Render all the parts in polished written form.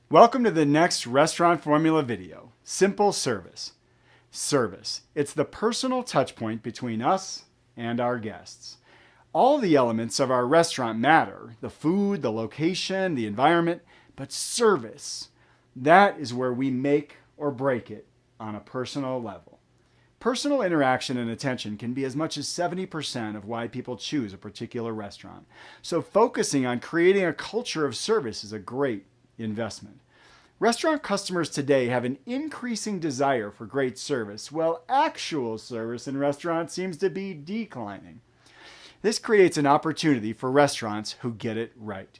Welcome to the next Restaurant Formula video, Simple Service. Service. It's the personal touch point between us and our guests. All the elements of our restaurant matter, the food, the location, the environment, but service, that is where we make or break it on a personal level. Personal interaction and attention can be as much as 70% of why people choose a particular restaurant. So focusing on creating a culture of service is a great investment. Restaurant customers today have an increasing desire for great service, while actual service in restaurants seems to be declining. This creates an opportunity for restaurants who get it right.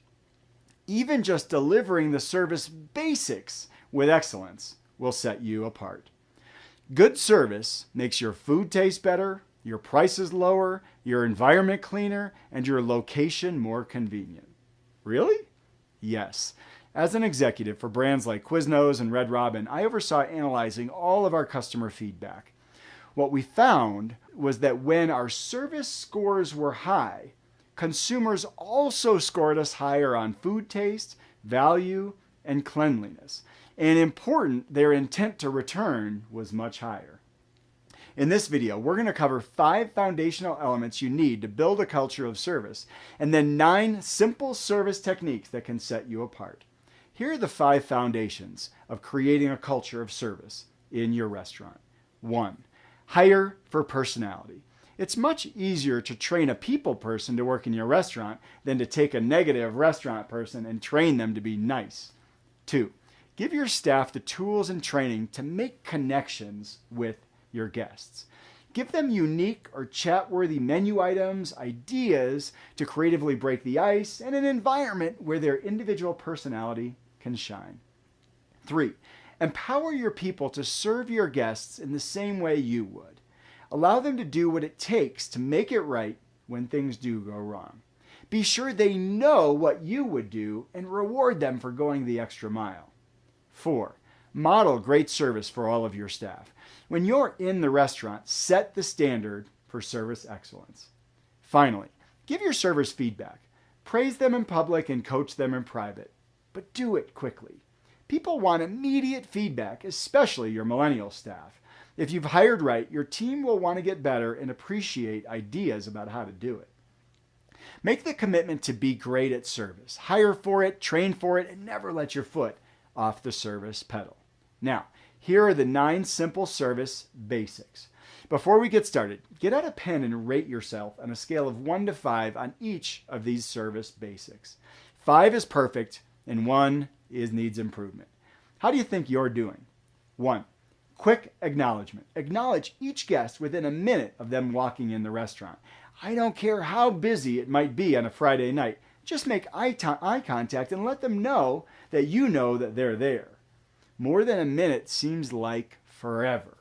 Even just delivering the service basics with excellence will set you apart. Good service makes your food taste better, your prices lower, your environment cleaner, and your location more convenient. Really? Yes. As an executive for brands like Quiznos and Red Robin, I oversaw analyzing all of our customer feedback. What we found was that when our service scores were high, consumers also scored us higher on food taste, value, and cleanliness. And important, their intent to return was much higher. In this video, we're going to cover 5 foundational elements you need to build a culture of service, and then 9 simple service techniques that can set you apart. Here are the 5 foundations of creating a culture of service in your restaurant. 1. Hire for personality. It's much easier to train a people person to work in your restaurant than to take a negative restaurant person and train them to be nice. 2. Give your staff the tools and training to make connections with your guests. Give them unique or chat-worthy menu items, ideas to creatively break the ice, and an environment where their individual personality can shine. 3. Empower your people to serve your guests in the same way you would. Allow them to do what it takes to make it right when things do go wrong. Be sure they know what you would do and reward them for going the extra mile. 4. Model great service for all of your staff. When you're in the restaurant, set the standard for service excellence. Finally, give your servers feedback. Praise them in public and coach them in private. But do it quickly. People want immediate feedback, especially your millennial staff. If you've hired right, your team will want to get better and appreciate ideas about how to do it. Make the commitment to be great at service. Hire for it, train for it, and never let your foot off the service pedal. Now, here are the 9 simple service basics. Before we get started, get out a pen and rate yourself on a scale of 1 to 5 on each of these service basics. 5 is perfect, and 1 needs improvement. How do you think you're doing? 1. Quick acknowledgement. Acknowledge each guest within a minute of them walking in the restaurant. I don't care how busy it might be on a Friday night. Just make eye contact and let them know that you know that they're there. More than a minute seems like forever.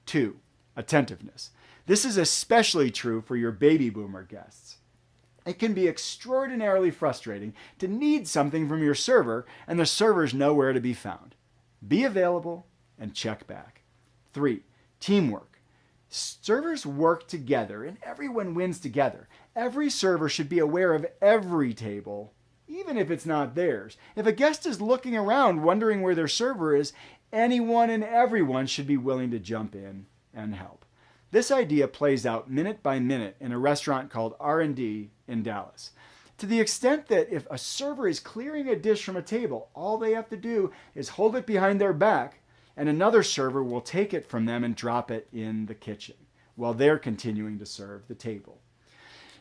2. Attentiveness. This is especially true for your baby boomer guests. It can be extraordinarily frustrating to need something from your server and the server's nowhere to be found. Be available and check back. 3. Teamwork. Servers work together and everyone wins together. Every server should be aware of every table, even if it's not theirs. If a guest is looking around wondering where their server is, anyone and everyone should be willing to jump in and help. This idea plays out minute by minute in a restaurant called R&D in Dallas. To the extent that if a server is clearing a dish from a table, all they have to do is hold it behind their back, and another server will take it from them and drop it in the kitchen while they're continuing to serve the table.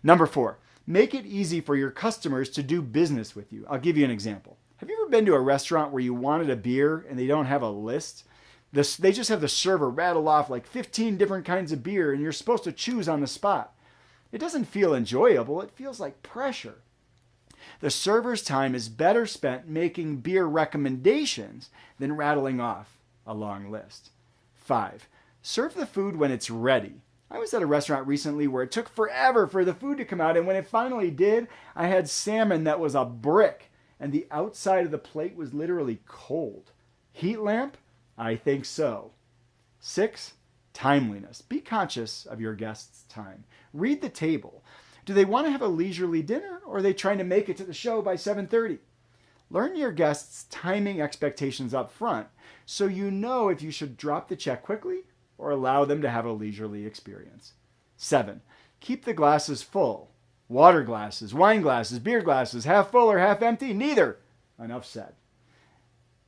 Number 4, make it easy for your customers to do business with you. I'll give you an example. Have you ever been to a restaurant where you wanted a beer and they don't have a list? They just have the server rattle off like 15 different kinds of beer and you're supposed to choose on the spot. It doesn't feel enjoyable, it feels like pressure. The server's time is better spent making beer recommendations than rattling off a long list. 5, serve the food when it's ready. I was at a restaurant recently where it took forever for the food to come out, and when it finally did, I had salmon that was a brick. and the outside of the plate was literally cold. Heat lamp? I think so. 6, timeliness. Be conscious of your guests' time. Read the table. Do they want to have a leisurely dinner, or are they trying to make it to the show by 7:30? Learn your guests' timing expectations up front so you know if you should drop the check quickly or allow them to have a leisurely experience. 7, keep the glasses full. Water glasses, wine glasses, beer glasses, half full or half empty? Neither. Enough said.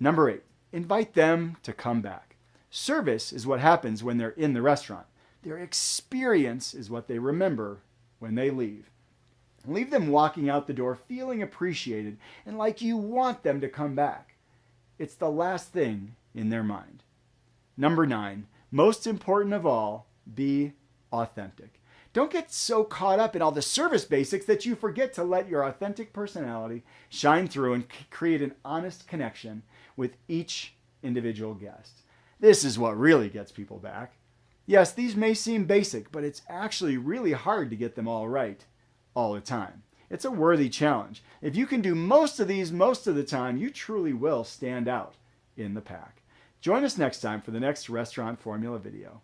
Number 8, invite them to come back. Service is what happens when they're in the restaurant. Their experience is what they remember when they leave. Leave them walking out the door feeling appreciated and like you want them to come back. It's the last thing in their mind. Number 9, most important of all, be authentic. Don't get so caught up in all the service basics that you forget to let your authentic personality shine through and create an honest connection with each individual guest. This is what really gets people back. Yes, these may seem basic, but it's actually really hard to get them all right all the time. It's a worthy challenge. If you can do most of these most of the time, you truly will stand out in the pack. Join us next time for the next Restaurant Formula video.